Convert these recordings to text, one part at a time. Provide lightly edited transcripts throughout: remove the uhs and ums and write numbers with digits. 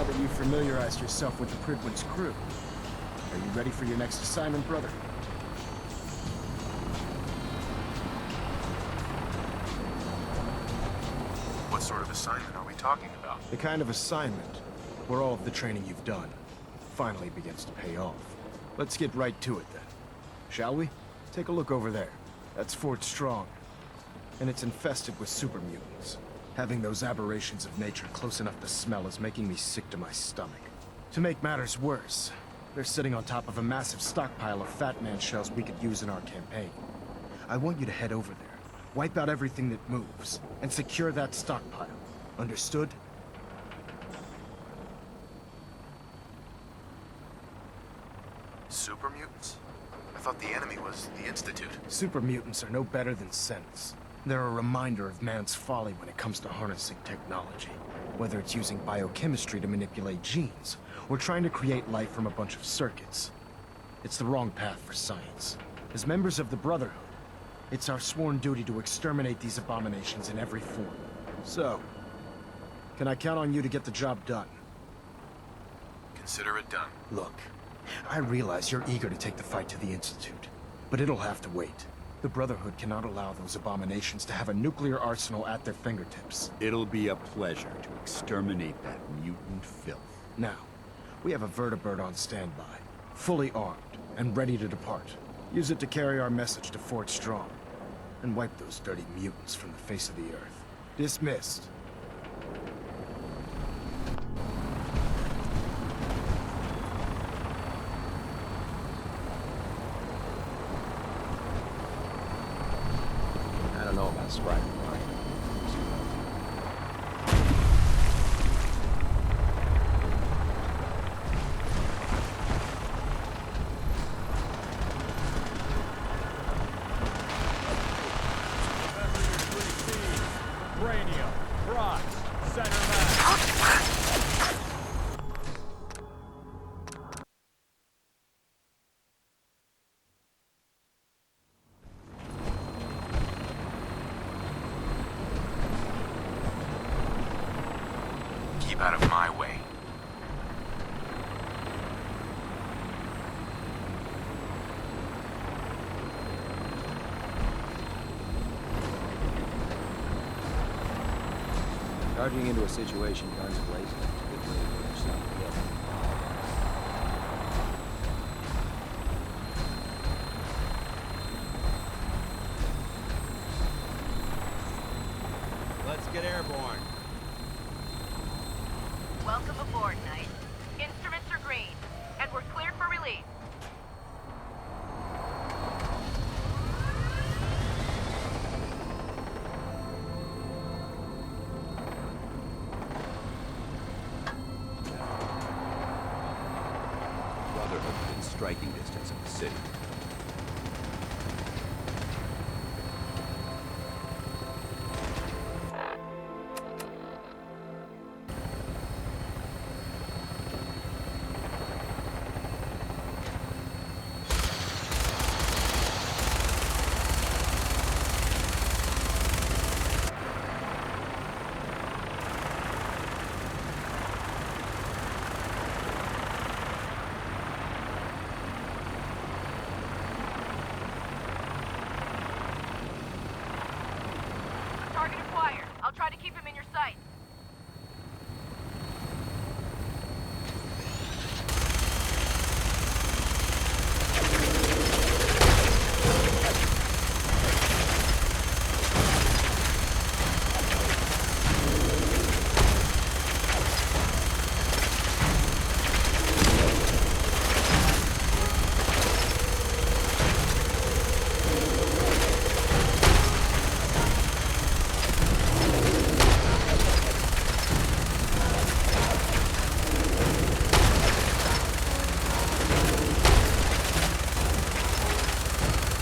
now that you've familiarized yourself with the Prydwen's crew. Are you ready for your next assignment, brother? What sort of assignment are we talking about? The kind of assignment where all of the training you've done finally begins to pay off. Let's get right to it then. Shall we? Take a look over there. That's Fort Strong. And it's infested with super mutants. Having those aberrations of nature close enough to smell is making me sick to my stomach. To make matters worse, they're sitting on top of a massive stockpile of Fat Man shells we could use in our campaign. I want you to head over there, wipe out everything that moves, and secure that stockpile. Understood? Super mutants? I thought the enemy was the Institute. Super mutants are no better than synths. They're a reminder of man's folly when it comes to harnessing technology. Whether it's using biochemistry to manipulate genes, or trying to create life from a bunch of circuits. It's the wrong path for science. As members of the Brotherhood, it's our sworn duty to exterminate these abominations in every form. So, can I count on you to get the job done? Consider it done. Look, I realize you're eager to take the fight to the Institute, but it'll have to wait. The Brotherhood cannot allow those abominations to have a nuclear arsenal at their fingertips. It'll be a pleasure to exterminate that mutant filth. Now, we have a vertibird on standby, fully armed and ready to depart. Use it to carry our message to Fort Strong, and wipe those dirty mutants from the face of the earth. Dismissed. I don't know about Sprite. Keep out of my way. Charging into a situation guns blazing. Good way to put yourself together. Let's get airborne. Welcome aboard, Knight. Instruments are green, and we're cleared for release. Brotherhood within striking distance of the city. Target acquired. I'll try to keep him in your sight.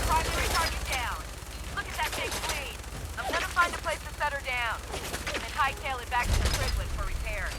Primary target down. Look at that big bleed. I'm gonna find a place to set her down, and hightail it back to the Prydwen for repairs.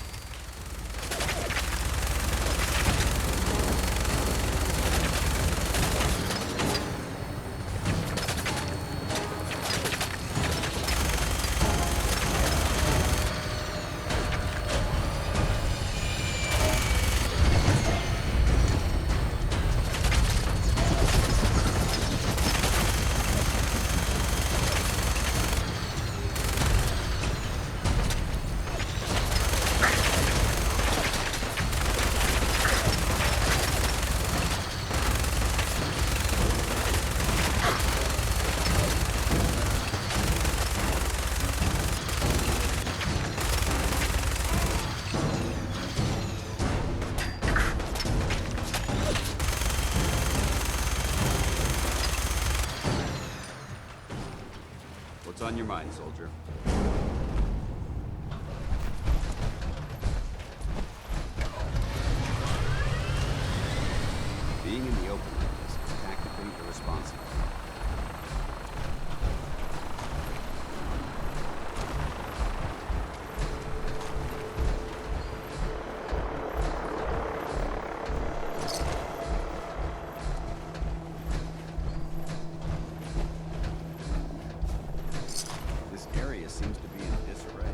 on your mind, soldier? Being in the open like this is tactically irresponsible. This area seems to be in disarray.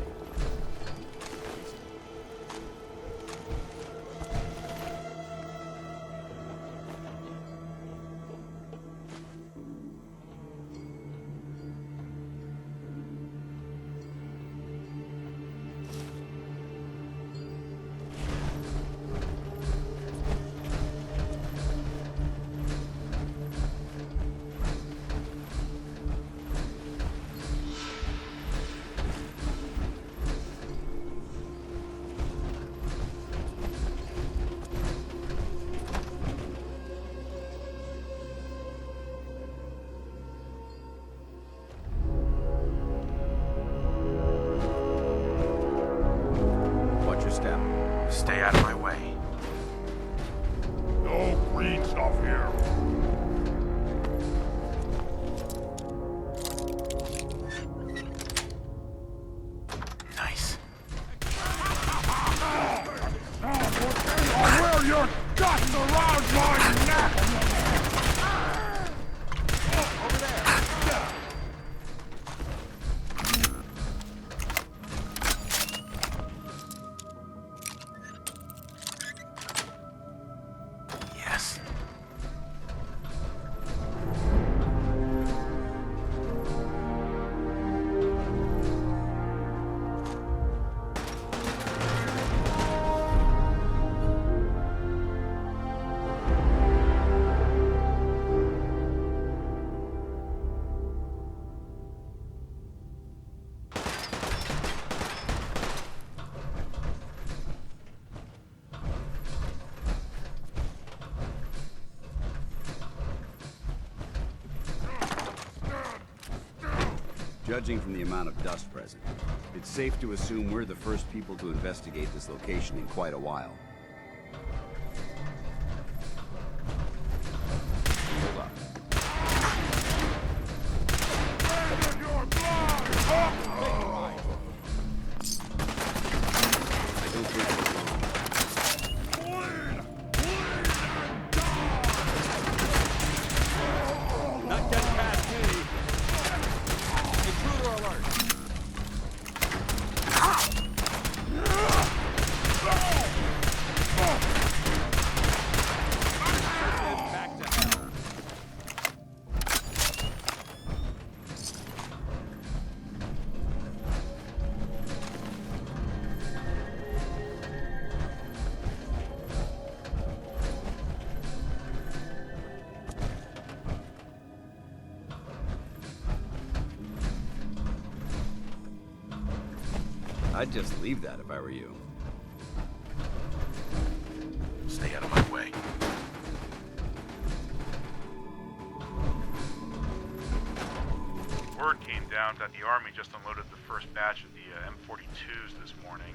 Watch your step. Stay out of my way. No green stuff here. Nice. I'll wear your guts around my neck! Yes. Judging from the amount of dust present, it's safe to assume we're the first people to investigate this location in quite a while. Hold up. Your blood! I don't think we're wrong. Not getting past me. Intruder alert. Back to hell. I'd just leave that if I were you. Stay out of my way. Word came down that the Army just unloaded the first batch of the M42s this morning.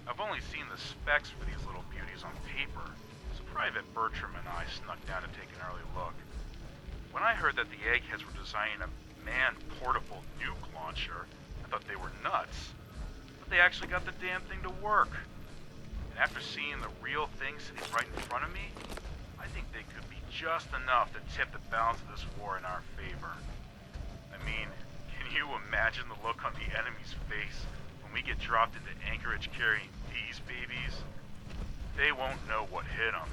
I've only seen the specs for these little beauties on paper, so Private Bertram and I snuck down to take an early look. When I heard that the eggheads were designing a manned portable nuke launcher, I thought they were nuts. But they actually got the damn thing to work. And after seeing the real thing sitting right in front of me, I think they could be just enough to tip the balance of this war in our favor. I mean, can you imagine the look on the enemy's face when we get dropped into Anchorage carrying these babies? They won't know what hit them.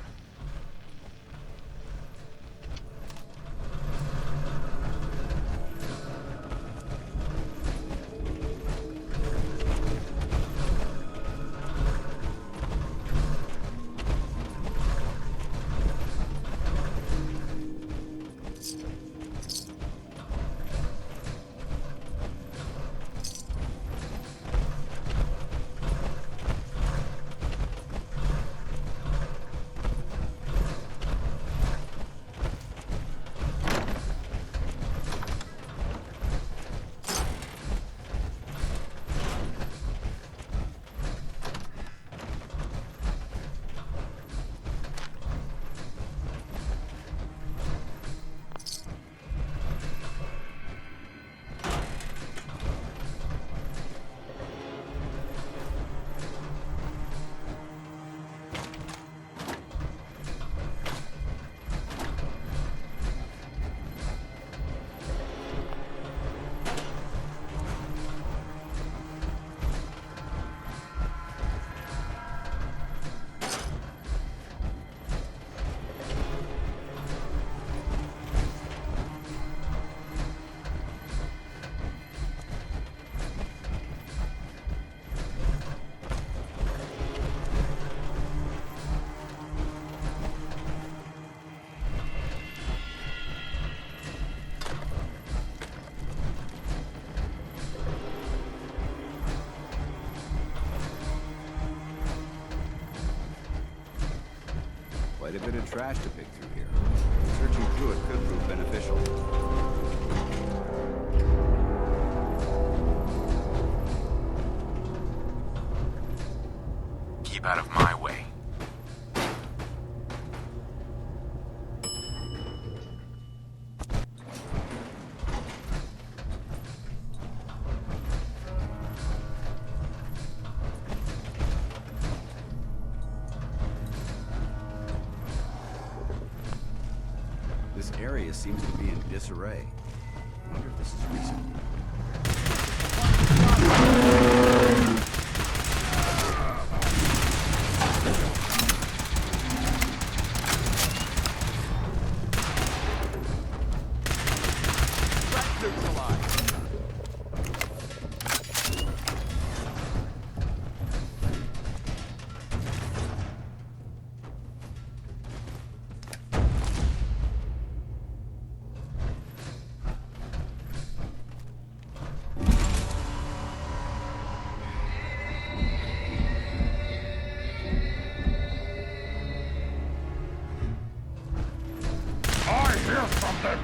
Quite a bit of trash to pick through here. Searching through it could prove beneficial. Keep out of my way. This area seems to be in disarray. I wonder if this is recent. I hear something!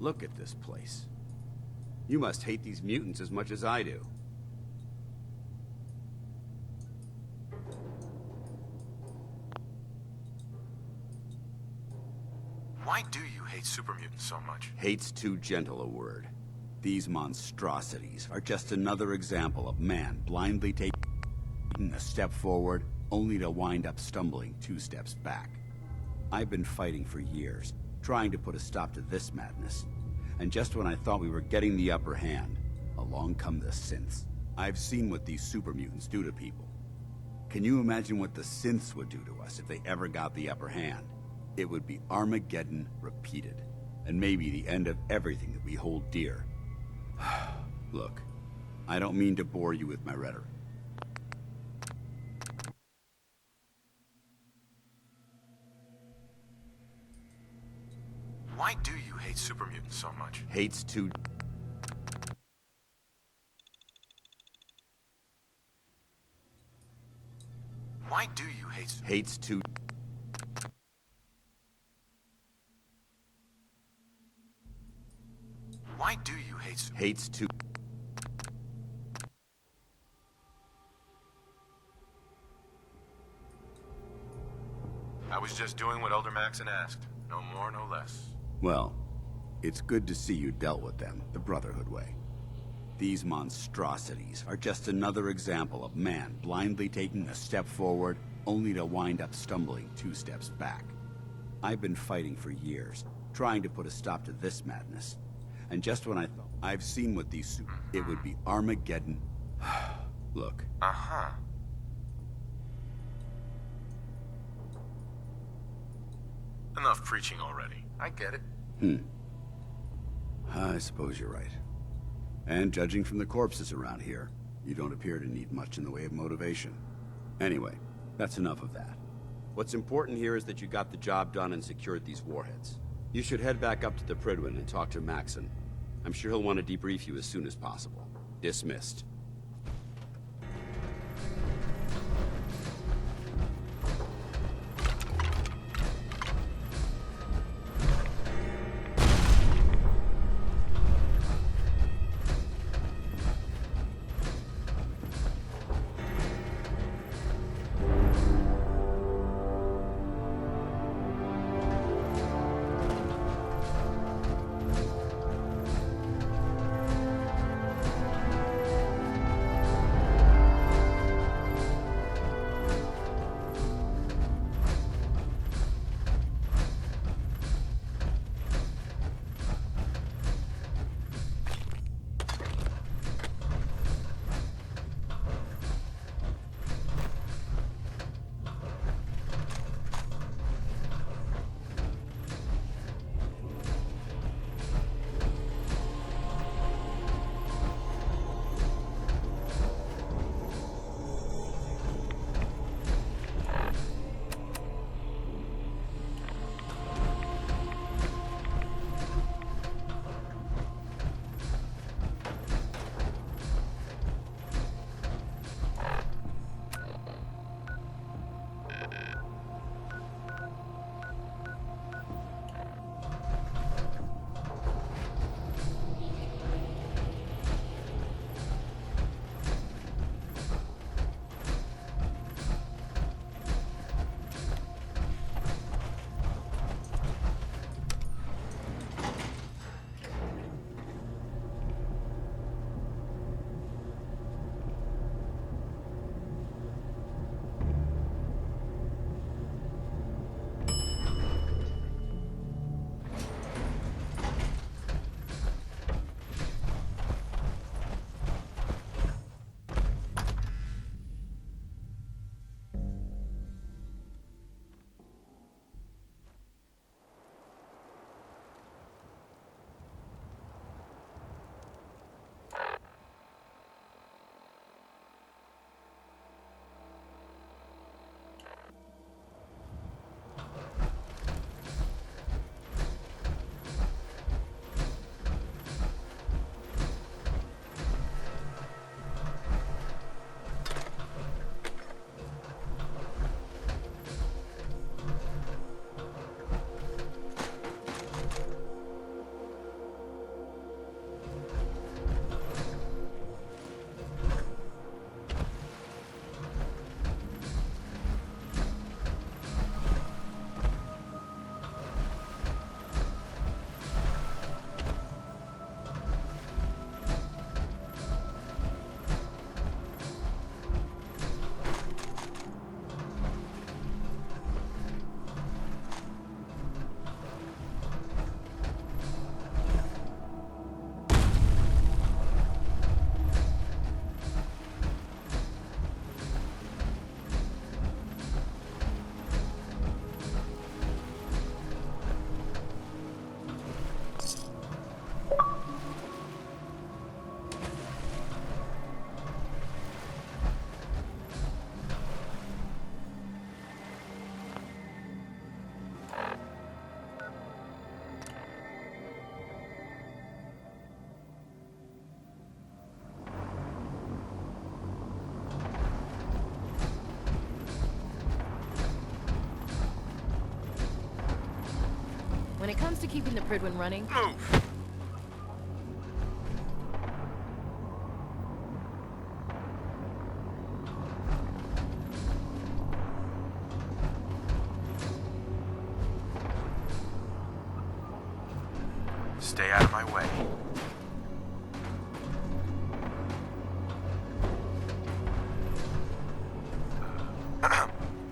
Look at this place. You must hate these mutants as much as I do. Why do you hate super mutants so much? Hate's too gentle a word. These monstrosities are just another example of man blindly taking a step forward, only to wind up stumbling 2 steps back. I've been fighting for years, trying to put a stop to this madness. And just when I thought we were getting the upper hand, along come the synths. I've seen what these super mutants do to people. Can you imagine what the synths would do to us if they ever got the upper hand? It would be Armageddon repeated, and maybe the end of everything that we hold dear. Look, I don't mean to bore you with my rhetoric. Why do you hate super mutants so much? Hate's too... Why do you hate... Hate's too... Why do you hate... Hate's too... I was just doing what Elder Maxon asked. No more, no less. Well, it's good to see you dealt with them the Brotherhood way. These monstrosities are just another example of man blindly taking a step forward, only to wind up stumbling 2 steps back. I've been fighting for years, trying to put a stop to this madness. And just when I thought I've seen what these it would be Armageddon. Look. Uh-huh. Enough preaching already. I get it. I suppose you're right. And judging from the corpses around here, you don't appear to need much in the way of motivation. Anyway, that's enough of that. What's important here is that you got the job done and secured these warheads. You should head back up to the Prydwen and talk to Maxon. I'm sure he'll want to debrief you as soon as possible. Dismissed. When it comes to keeping the Prydwen running, Move! Stay out of my way.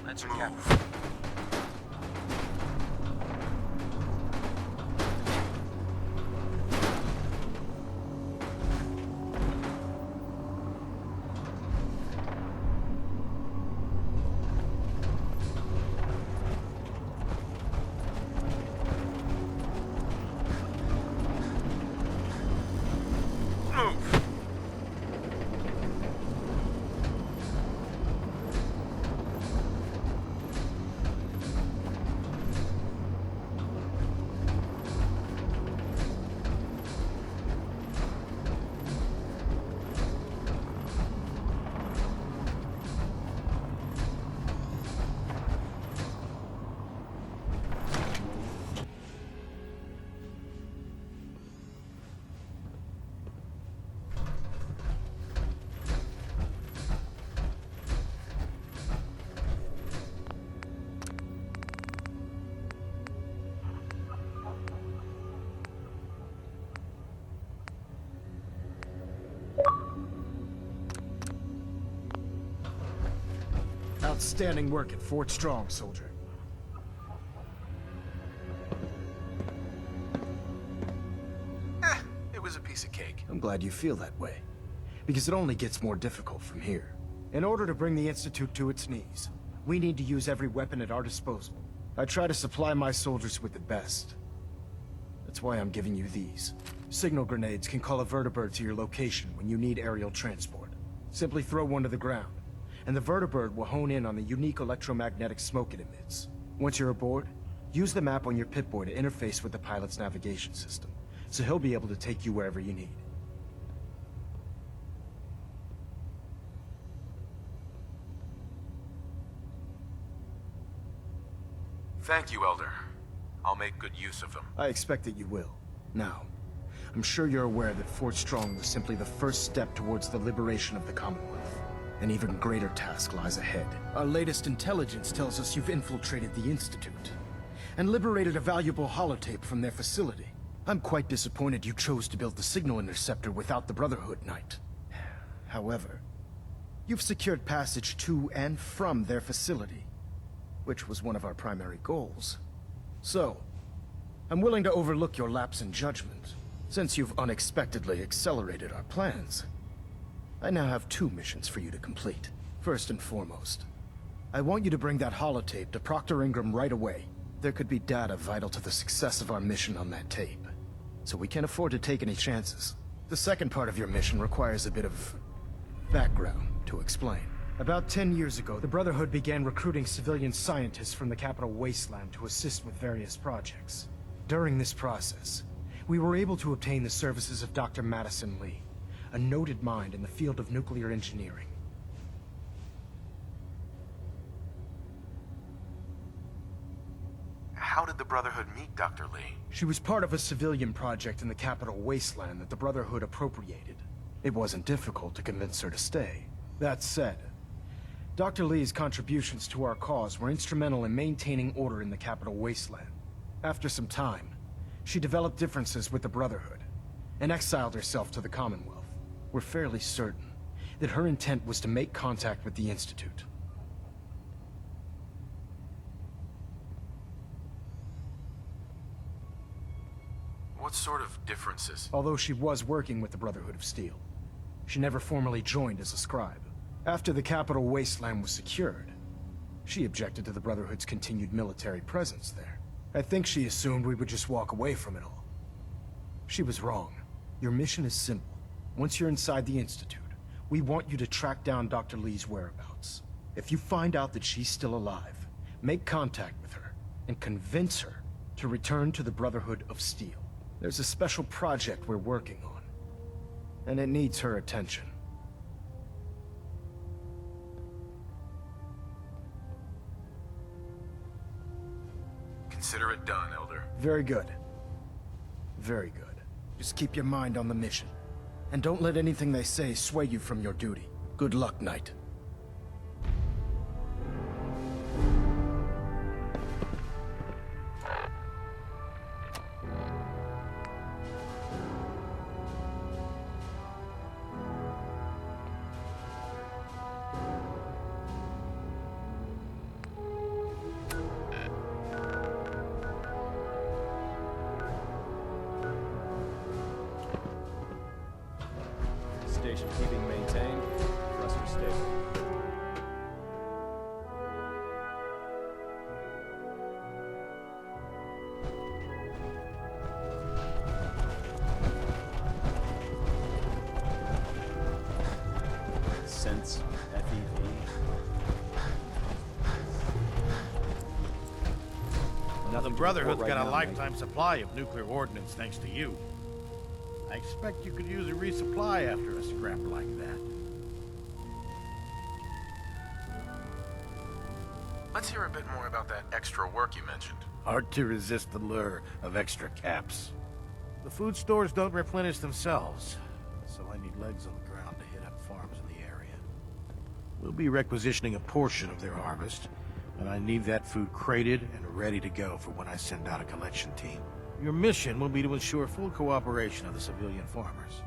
Answer, Captain. Move. Move! Outstanding work at Fort Strong, soldier. It was a piece of cake. I'm glad you feel that way, because it only gets more difficult from here. In order to bring the Institute to its knees, we need to use every weapon at our disposal. I try to supply my soldiers with the best. That's why I'm giving you these. Signal grenades can call a vertibird to your location when you need aerial transport. Simply throw one to the ground, and the vertibird will hone in on the unique electromagnetic smoke it emits. Once you're aboard, use the map on your Pip-Boy to interface with the pilot's navigation system, so he'll be able to take you wherever you need. Thank you, Elder. I'll make good use of them. I expect that you will. Now, I'm sure you're aware that Fort Strong was simply the first step towards the liberation of the Commonwealth. An even greater task lies ahead. Our latest intelligence tells us you've infiltrated the Institute and liberated a valuable holotape from their facility. I'm quite disappointed you chose to build the signal interceptor without the Brotherhood, Knight. However, you've secured passage to and from their facility, which was one of our primary goals. So, I'm willing to overlook your lapse in judgment, since you've unexpectedly accelerated our plans. I now have 2 missions for you to complete. First and foremost, I want you to bring that holotape to Proctor Ingram right away. There could be data vital to the success of our mission on that tape, so we can't afford to take any chances. The second part of your mission requires a bit of background to explain. About 10 years ago, the Brotherhood began recruiting civilian scientists from the capital wasteland to assist with various projects. During this process, we were able to obtain the services of Dr. Madison Lee, a noted mind in the field of nuclear engineering. How did the Brotherhood meet Dr. Lee? She was part of a civilian project in the capital wasteland that the Brotherhood appropriated. It wasn't difficult to convince her to stay. That said, Dr. Lee's contributions to our cause were instrumental in maintaining order in the capital wasteland. After some time, she developed differences with the Brotherhood and exiled herself to the Commonwealth. We're fairly certain that her intent was to make contact with the Institute. What sort of differences? Although she was working with the Brotherhood of Steel, she never formally joined as a scribe. After the capital wasteland was secured, she objected to the Brotherhood's continued military presence there. I think she assumed we would just walk away from it all. She was wrong. Your mission is simple. Once you're inside the Institute, we want you to track down Dr. Lee's whereabouts. If you find out that she's still alive, make contact with her and convince her to return to the Brotherhood of Steel. There's a special project we're working on, and it needs her attention. Consider it done, Elder. Very good. Very good. Just keep your mind on the mission. And don't let anything they say sway you from your duty. Good luck, Knight. Station keeping maintained. Thruster stable. Sense FEV. The Brotherhood's got a lifetime supply of nuclear ordnance thanks to you. I expect you could use a resupply after a scrap like that. Let's hear a bit more about that extra work you mentioned. Hard to resist the lure of extra caps. The food stores don't replenish themselves, so I need legs on the ground to hit up farms in the area. We'll be requisitioning a portion of their harvest, and I need that food crated and ready to go for when I send out a collection team. Your mission will be to ensure full cooperation of the civilian farmers,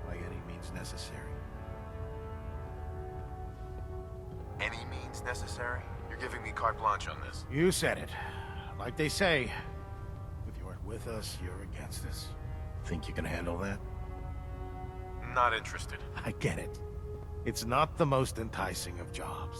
by any means necessary. Any means necessary? You're giving me carte blanche on this. You said it. Like they say, if you aren't with us, you're against us. Think you can handle that? Not interested. I get it. It's not the most enticing of jobs.